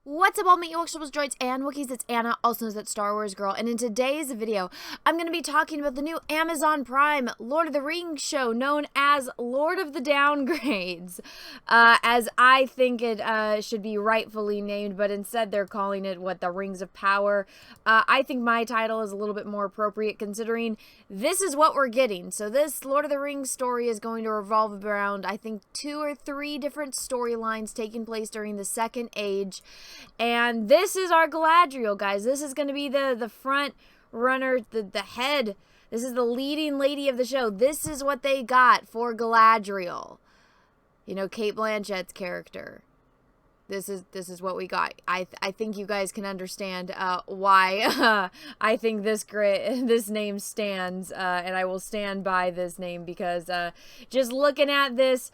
What's up, all my Ewoks, droids, and Wookiees? It's Anna, also known as that Star Wars girl, and in today's video, I'm going to be talking about the new Amazon Prime Lord of the Rings show known as Lord of the Downgrades, as I think it should be rightfully named, but instead they're calling it, the Rings of Power. I think my title is a little bit more appropriate considering this is what we're getting. So this Lord of the Rings story is going to revolve around, I think, 2 or 3 different storylines taking place during the Second Age. And this is our Galadriel, guys. This is going to be the front runner, the head. This is the leading lady of the show. This is what they got for Galadriel. You know, Cate Blanchett's character. This is what we got. I think you guys can understand why I think this name stands, and I will stand by this name because just looking at this,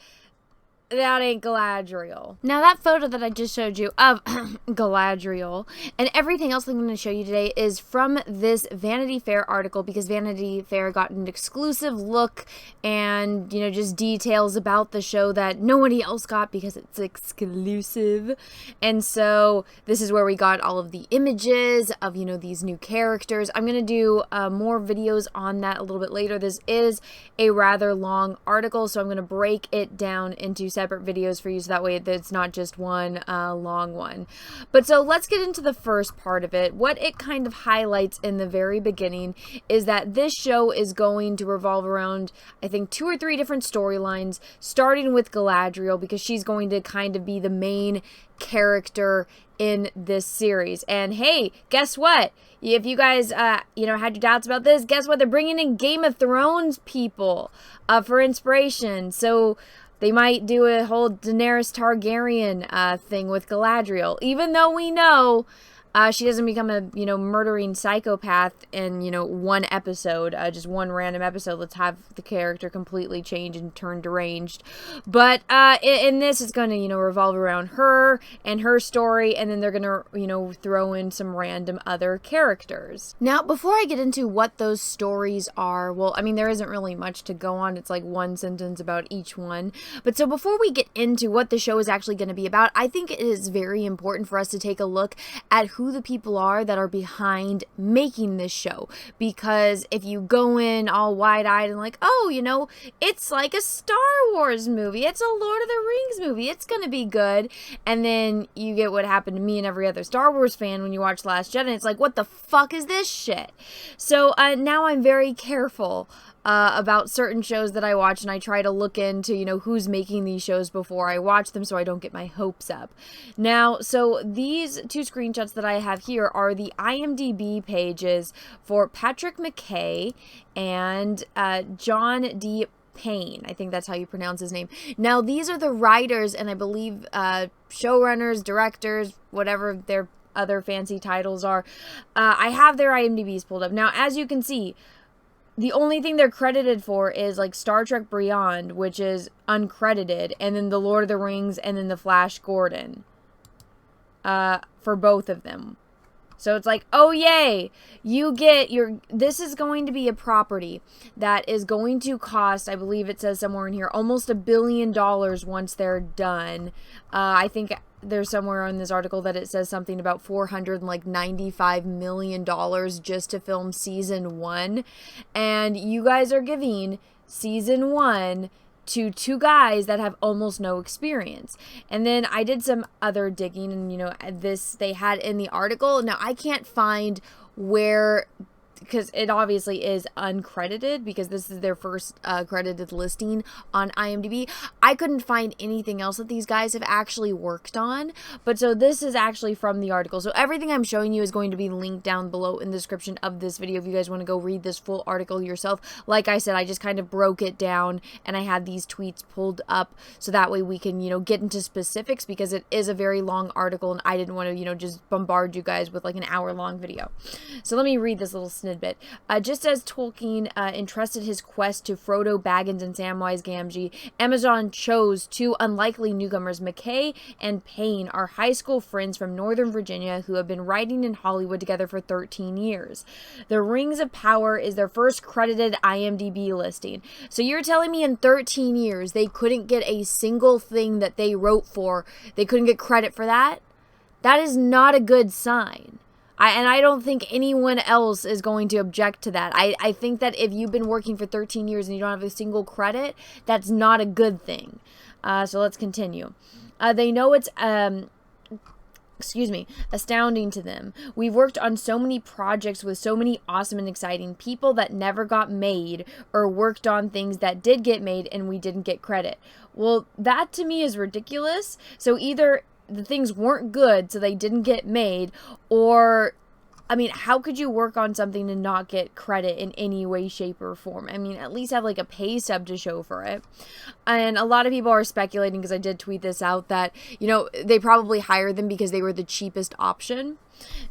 that ain't Galadriel. Now, that photo that I just showed you of Galadriel and everything else I'm going to show you today is from this Vanity Fair article, because Vanity Fair got an exclusive look and, you know, just details about the show that nobody else got because it's exclusive. And so this is where we got all of the images of, you know, these new characters. I'm going to do more videos on that a little bit later. This is a rather long article, so I'm going to break it down into separate videos for you, so that way it's not just one long one. But so let's get into the first part of it. What it kind of highlights in the very beginning is that this show is going to revolve around, I think, 2 or 3 different storylines, starting with Galadriel, because she's going to kind of be the main character in this series. And hey, guess what? If you guys, you know, had your doubts about this, guess what? They're bringing in Game of Thrones people for inspiration. So they might do a whole Daenerys Targaryen thing with Galadriel, even though we know she doesn't become a, you know, murdering psychopath in, you know, one episode, just one random episode. Let's have the character completely change and turn deranged. But in this, it's going to, you know, revolve around her and her story, and then they're going to, you know, throw in some random other characters. Now, before I get into what those stories are, well, I mean, there isn't really much to go on. It's like one sentence about each one. But so before we get into what the show is actually going to be about, I think it is very important for us to take a look at who the people are that are behind making this show, because if you go in all wide-eyed and like, oh, you know, it's like a Star Wars movie, it's a Lord of the Rings movie, it's gonna be good, and then you get what happened to me and every other Star Wars fan when you watch Last Jedi, and it's like, what the fuck is this shit? So now I'm very careful about certain shows that I watch, and I try to look into, you know, who's making these shows before I watch them so I don't get my hopes up. Now, so these 2 screenshots that I have here are the IMDb pages for Patrick McKay and John D. Payne. I think that's how you pronounce his name. Now, these are the writers and I believe showrunners, directors, whatever their other fancy titles are. I have their IMDb's pulled up. Now, as you can see, the only thing they're credited for is like Star Trek Beyond, which is uncredited, and then the Lord of the Rings, and then the Flash Gordon for both of them. So it's like, oh yay, you get this is going to be a property that is going to cost, I believe it says somewhere in here, almost $1 billion once they're done. I think there's somewhere in this article that it says something about $495 million just to film season 1. And you guys are giving season 1 to 2 guys that have almost no experience. And then I did some other digging, and, you know, this they had in the article. Now, I can't find where, because it obviously is uncredited, because this is their first credited listing on IMDb. I couldn't find anything else that these guys have actually worked on, but so this is actually from the article. So everything I'm showing you is going to be linked down below in the description of this video if you guys want to go read this full article yourself. Like I said, I just kind of broke it down, and I had these tweets pulled up so that way we can, you know, get into specifics, because it is a very long article, and I didn't want to, you know, just bombard you guys with like an hour-long video. So let me read this little snippet. Just as Tolkien entrusted his quest to Frodo Baggins and Samwise Gamgee, Amazon chose 2 unlikely newcomers. McKay and Payne are high school friends from Northern Virginia who have been writing in Hollywood together for 13 years. The Rings of Power is their first credited IMDb listing. So you're telling me in 13 years they couldn't get a single thing that they wrote for, they couldn't get credit for that? That is not a good sign. I don't think anyone else is going to object to that. I think that if you've been working for 13 years and you don't have a single credit, that's not a good thing. So let's continue. They know it's astounding to them. We've worked on so many projects with so many awesome and exciting people that never got made, or worked on things that did get made and we didn't get credit. Well, that to me is ridiculous. So either the things weren't good, so they didn't get made, or I mean, how could you work on something and not get credit in any way, shape, or form? I mean, at least have like a pay stub to show for it. And a lot of people are speculating, because I did tweet this out, that, you know, they probably hired them because they were the cheapest option.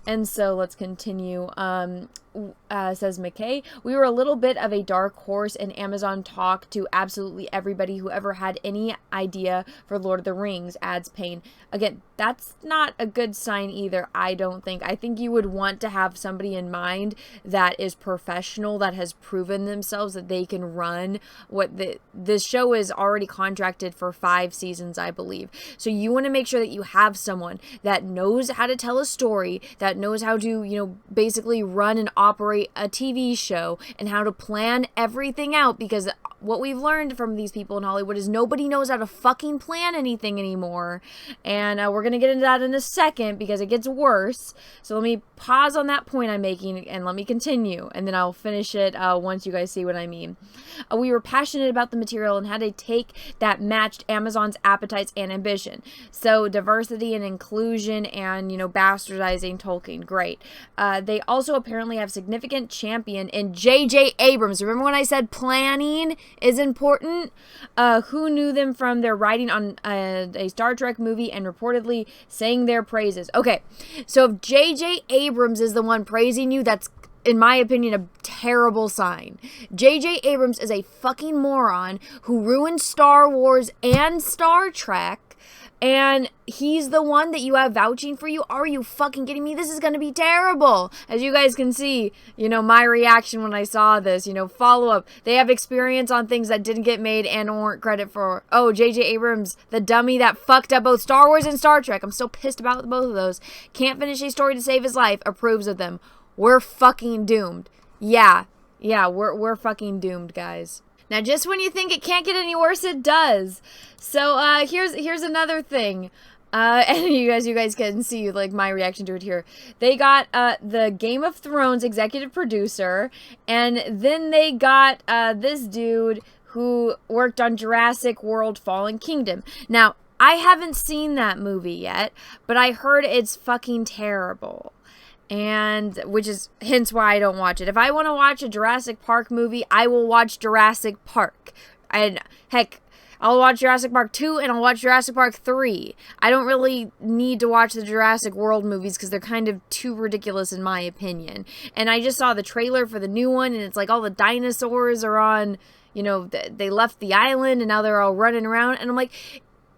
And so let's continue. Says McKay, we were a little bit of a dark horse, and Amazon talked to absolutely everybody who ever had any idea for Lord of the Rings, adds Payne. Again, that's not a good sign either, I don't think. I think you would want to have somebody in mind that is professional, that has proven themselves that they can run what this show is already contracted for 5 seasons, I believe. So you want to make sure that you have someone that knows how to tell a story, that knows how to, you know, basically run and operate a TV show, and how to plan everything out, because what we've learned from these people in Hollywood is nobody knows how to fucking plan anything anymore. And we're going to get into that in a second, because it gets worse. So let me pause on that point I'm making and let me continue, and then I'll finish it once you guys see what I mean. We were passionate about the material and had a take that matched Amazon's appetites and ambition. So diversity and inclusion and, you know, bastardizing Tolkien. Great. They also apparently have significant champion in J.J. Abrams. Remember when I said planning is important? Who knew them from their writing on a Star Trek movie and reportedly sang their praises. Okay, so if J.J. Abrams is the one praising you, that's, in my opinion, a terrible sign. J.J. Abrams is a fucking moron who ruined Star Wars and Star Trek, and he's the one that you have vouching for you? Are you fucking kidding me? This is going to be terrible. As you guys can see, you know, my reaction when I saw this, you know, follow up. They have experience on things that didn't get made and weren't credit for. Oh, J.J. Abrams, the dummy that fucked up both Star Wars and Star Trek. I'm so pissed about both of those. Can't finish a story to save his life. Approves of them. We're fucking doomed. Yeah, we're fucking doomed, guys. Now, just when you think it can't get any worse, it does. So, here's another thing. And you guys can see, like, my reaction to it here. They got, the Game of Thrones executive producer, and then they got, this dude who worked on Jurassic World Fallen Kingdom. Now, I haven't seen that movie yet, but I heard it's fucking terrible. And which is hence why I don't watch it. If I want to watch a Jurassic Park movie, I will watch Jurassic Park. And heck, I'll watch Jurassic Park 2 and I'll watch Jurassic Park 3. I don't really need to watch the Jurassic World movies because they're kind of too ridiculous in my opinion. And I just saw the trailer for the new one, and it's like all the dinosaurs are on, you know, they left the island and now they're all running around. And I'm like,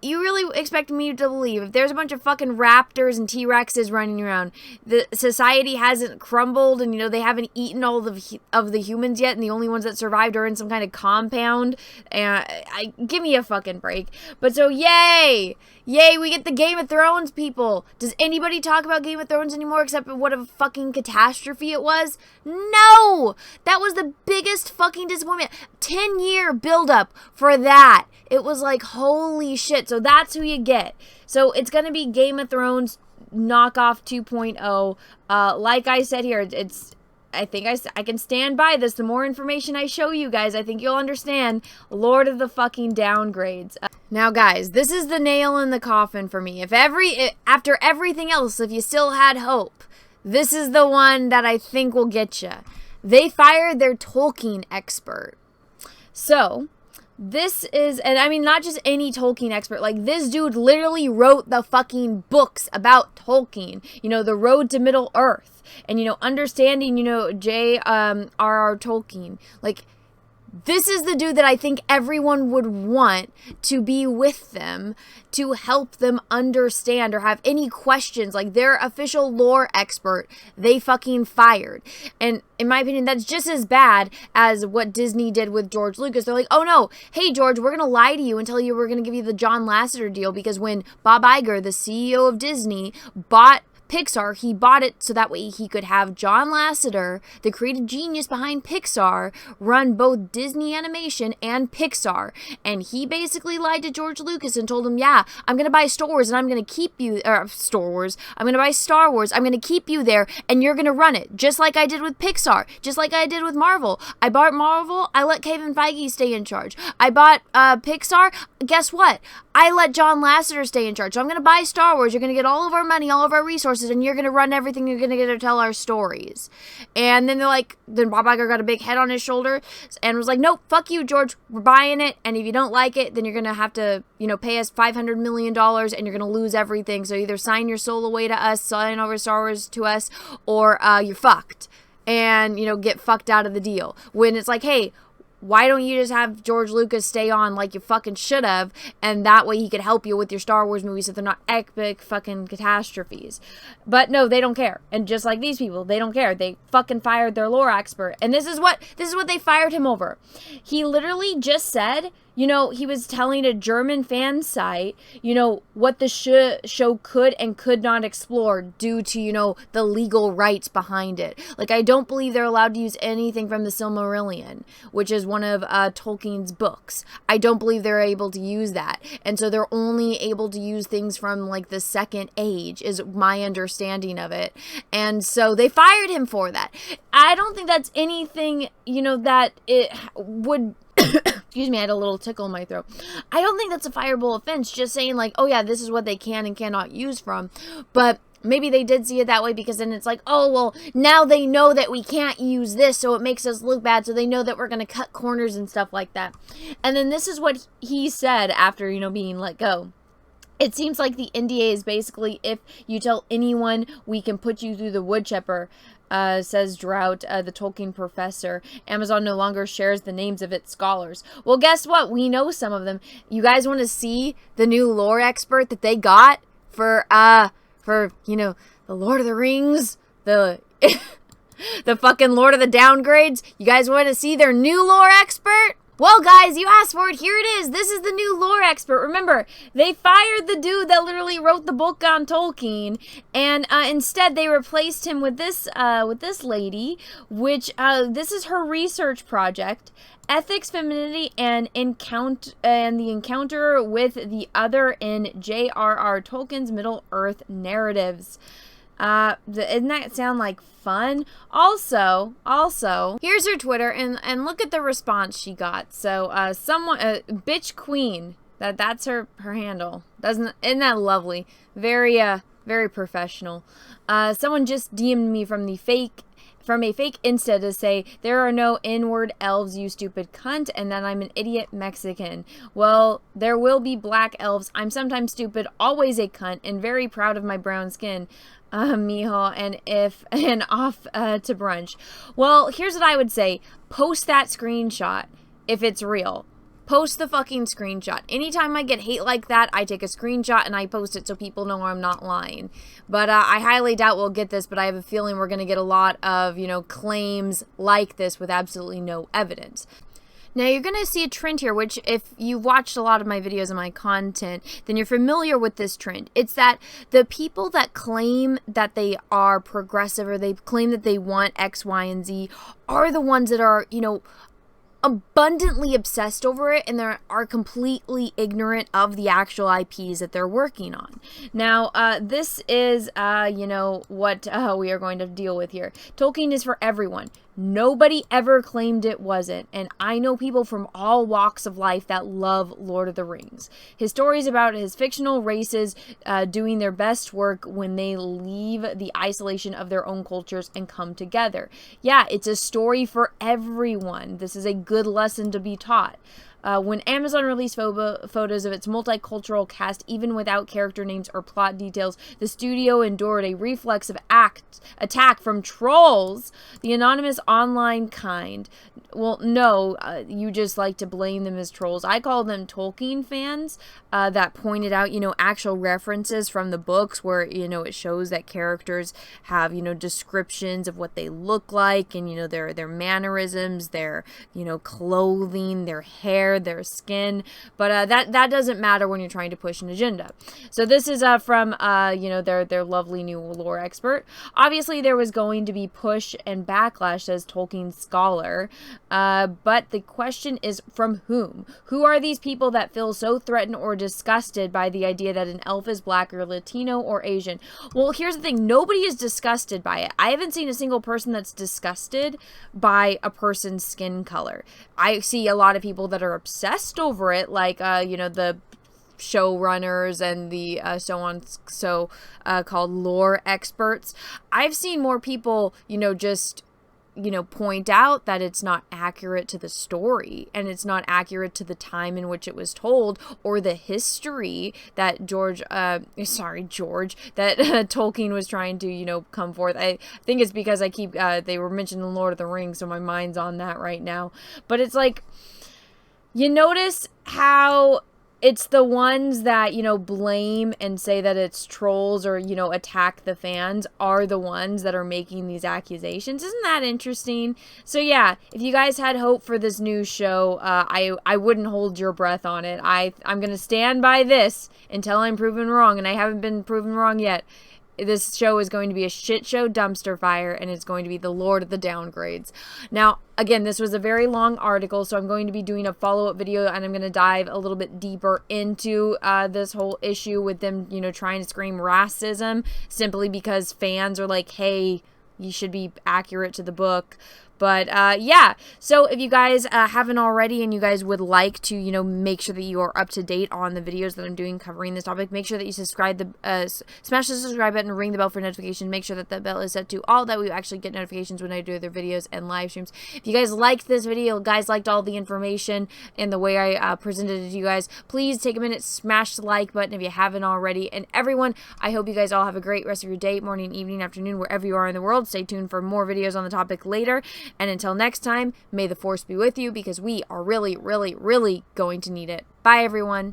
you really expect me to believe if there's a bunch of fucking raptors and T-Rexes running around, the society hasn't crumbled, and, you know, they haven't eaten all of the humans yet, and the only ones that survived are in some kind of compound? And give me a fucking break. But so, yay, we get the Game of Thrones people. Does anybody talk about Game of Thrones anymore except what a fucking catastrophe it was? No! That was the biggest fucking disappointment. 10-year buildup for that. It was like, holy shit. So that's who you get. So it's going to be Game of Thrones knockoff 2.0. Like I said here, I think I can stand by this. The more information I show you guys, I think you'll understand. Lord of the fucking downgrades. Now, guys, this is the nail in the coffin for me. After everything else, if you still had hope, this is the one that I think will get you. They fired their Tolkien expert. So this is, and I mean, not just any Tolkien expert, like this dude literally wrote the fucking books about Tolkien, you know, The Road to Middle Earth, and, you know, understanding, you know, J.R.R. Tolkien. Like, This is the dude that I think everyone would want to be with them, to help them understand or have any questions. Like, their official lore expert, they fucking fired. And in my opinion, that's just as bad as what Disney did with George Lucas. They're like, oh no, hey George, we're going to lie to you and tell you we're going to give you the John Lasseter deal, because when Bob Iger, the CEO of Disney, bought Pixar, he bought it so that way he could have John Lasseter, the creative genius behind Pixar, run both Disney Animation and Pixar. And he basically lied to George Lucas and told him, yeah, I'm going to buy Star Wars and I'm going to keep you, Star Wars, I'm going to buy Star Wars, I'm going to keep you there and you're going to run it. Just like I did with Pixar, just like I did with Marvel. I bought Marvel, I let Kevin Feige stay in charge. I bought Pixar, guess what? I let John Lasseter stay in charge. So I'm going to buy Star Wars. You're going to get all of our money, all of our resources, and you're going to run everything. You're going to get to tell our stories. And then they're like, then Bob Iger got a big head on his shoulder and was like, nope, fuck you, George. We're buying it. And if you don't like it, then you're going to have to, pay us $500 million and you're going to lose everything. So either sign your soul away to us, sign over Star Wars to us, or you're fucked. And, get fucked out of the deal. When it's like, hey, why don't you just have George Lucas stay on like you fucking should have, and that way he could help you with your Star Wars movies so they're not epic fucking catastrophes. But no, they don't care. And just like these people, they don't care. They fucking fired their lore expert. And this is what they fired him over. He literally just said, he was telling a German fan site, what the show could and could not explore due to, the legal rights behind it. Like, I don't believe they're allowed to use anything from the Silmarillion, which is one of Tolkien's books. I don't believe they're able to use that. And so they're only able to use things from, like, the Second Age, is my understanding of it. And so they fired him for that. I don't think that's anything, that it would... Excuse me, I had a little tickle in my throat. I don't think that's a fireable offense, just saying like, oh yeah, this is what they can and cannot use from. But maybe they did see it that way, because then it's like, oh, well, now they know that we can't use this, so it makes us look bad, so they know that we're going to cut corners and stuff like that. And then this is what he said after, being let go. It seems like the NDA is basically, if you tell anyone, we can put you through the wood chipper. Says Drought, the Tolkien professor. Amazon no longer shares the names of its scholars. Well, guess what? We know some of them. You guys want to see the new lore expert that they got for the Lord of the Rings, the the fucking Lord of the Downgrades? You guys want to see their new lore expert? Well, guys, you asked for it. Here it is. This is the new lore expert. Remember, they fired the dude that literally wrote the book on Tolkien, and instead they replaced him with this lady, which this is her research project: Ethics, Femininity, and the Encounter with the Other in J.R.R. Tolkien's Middle-earth Narratives. Doesn't that sound like fun? Also, here's her Twitter, and look at the response she got. So, someone, bitch queen, that's her handle. Isn't that lovely? Very professional. Someone just DM'd me from a fake Insta to say, there are no N-word elves, you stupid cunt, and that I'm an idiot Mexican. Well, there will be black elves. I'm sometimes stupid, always a cunt, and very proud of my brown skin. Mijo, and off to brunch. Well, here's what I would say. Post that screenshot if it's real. Post the fucking screenshot. Anytime I get hate like that, I take a screenshot and I post it so people know I'm not lying. But I highly doubt we'll get this, but I have a feeling we're going to get a lot of, claims like this with absolutely no evidence. Now, you're going to see a trend here, which if you've watched a lot of my videos and my content, then you're familiar with this trend. It's that the people that claim that they are progressive, or they claim that they want X, Y, and Z, are the ones that are, abundantly obsessed over it, and they are completely ignorant of the actual IPs that they're working on. Now, this is, what we are going to deal with here. Tolkien is for everyone. Nobody ever claimed it wasn't, and I know people from all walks of life that love Lord of the Rings. His stories about his fictional races doing their best work when they leave the isolation of their own cultures and come together. Yeah, it's a story for everyone. This is a good lesson to be taught. When Amazon released photos of its multicultural cast, even without character names or plot details, the studio endured a reflex of attack from trolls, the anonymous online kind. Well, no, you just like to blame them as trolls. I call them Tolkien fans that pointed out, actual references from the books where, it shows that characters have, descriptions of what they look like and, their mannerisms, their, clothing, their hair, their skin. But that doesn't matter when you're trying to push an agenda. So this is from, their lovely new lore expert. Obviously, there was going to be push and backlash, says Tolkien scholar. But the question is from whom? Who are these people that feel so threatened or disgusted by the idea that an elf is black or Latino or Asian? Well, here's the thing. Nobody is disgusted by it. I haven't seen a single person that's disgusted by a person's skin color. I see a lot of people that are obsessed over it, like, the showrunners and the called lore experts. I've seen more people, just point out that it's not accurate to the story and it's not accurate to the time in which it was told or the history that Tolkien was trying to, come forth. I think it's because I keep, they were mentioning Lord of the Rings, so my mind's on that right now. But it's like, you notice how it's the ones that, blame and say that it's trolls or, attack the fans are the ones that are making these accusations. Isn't that interesting? So yeah, if you guys had hope for this new show, I wouldn't hold your breath on it. I'm going to stand by this until I'm proven wrong, and I haven't been proven wrong yet. This show is going to be a shit show dumpster fire, and it's going to be the Lord of the Downgrades. Now, again, this was a very long article, so I'm going to be doing a follow-up video, and I'm going to dive a little bit deeper into this whole issue with them, trying to scream racism simply because fans are like, hey, you should be accurate to the book. But, yeah, so if you guys haven't already and you guys would like to, make sure that you are up to date on the videos that I'm doing covering this topic, make sure that you smash the subscribe button, ring the bell for notifications, make sure that the bell is set to all, that we actually get notifications when I do other videos and live streams. If you guys liked this video, guys liked all the information and the way I presented it to you guys, please take a minute, smash the like button if you haven't already. And everyone, I hope you guys all have a great rest of your day, morning, evening, afternoon, wherever you are in the world. Stay tuned for more videos on the topic later. And until next time, may the force be with you, because we are really, really, really going to need it. Bye, everyone.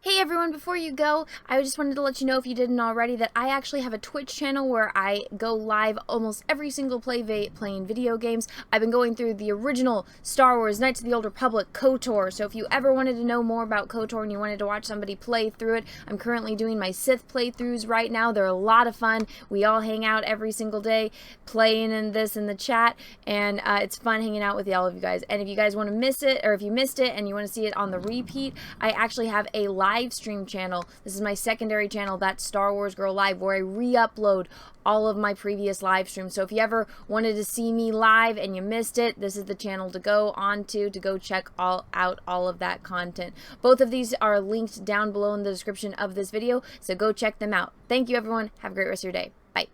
Hey everyone, before you go, I just wanted to let you know, if you didn't already, that I actually have a Twitch channel where I go live almost every single playing video games. I've been going through the original Star Wars Knights of the Old Republic KOTOR, so if you ever wanted to know more about KOTOR and you wanted to watch somebody play through it, I'm currently doing my Sith playthroughs right now. They're a lot of fun. We all hang out every single day playing in the chat, and it's fun hanging out with all of you guys. And if you guys want to miss it, or if you missed it and you want to see it on the repeat, I actually have a live stream channel. This is my secondary channel, That's Star Wars Girl Live, where I re-upload all of my previous live streams. So if you ever wanted to see me live and you missed it, this is the channel to go on to go check out all of that content. Both of these are linked down below in the description of this video, so go check them out. Thank you, everyone. Have a great rest of your day. Bye.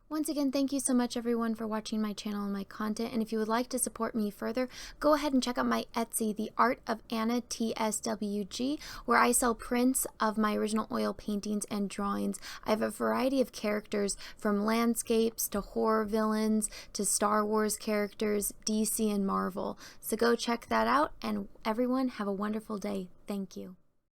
Once again, thank you so much, everyone, for watching my channel and my content. And if you would like to support me further, go ahead and check out my Etsy, The Art of Anna TSWG, where I sell prints of my original oil paintings and drawings. I have a variety of characters, from landscapes to horror villains to Star Wars characters, DC and Marvel. So go check that out, and everyone, have a wonderful day. Thank you.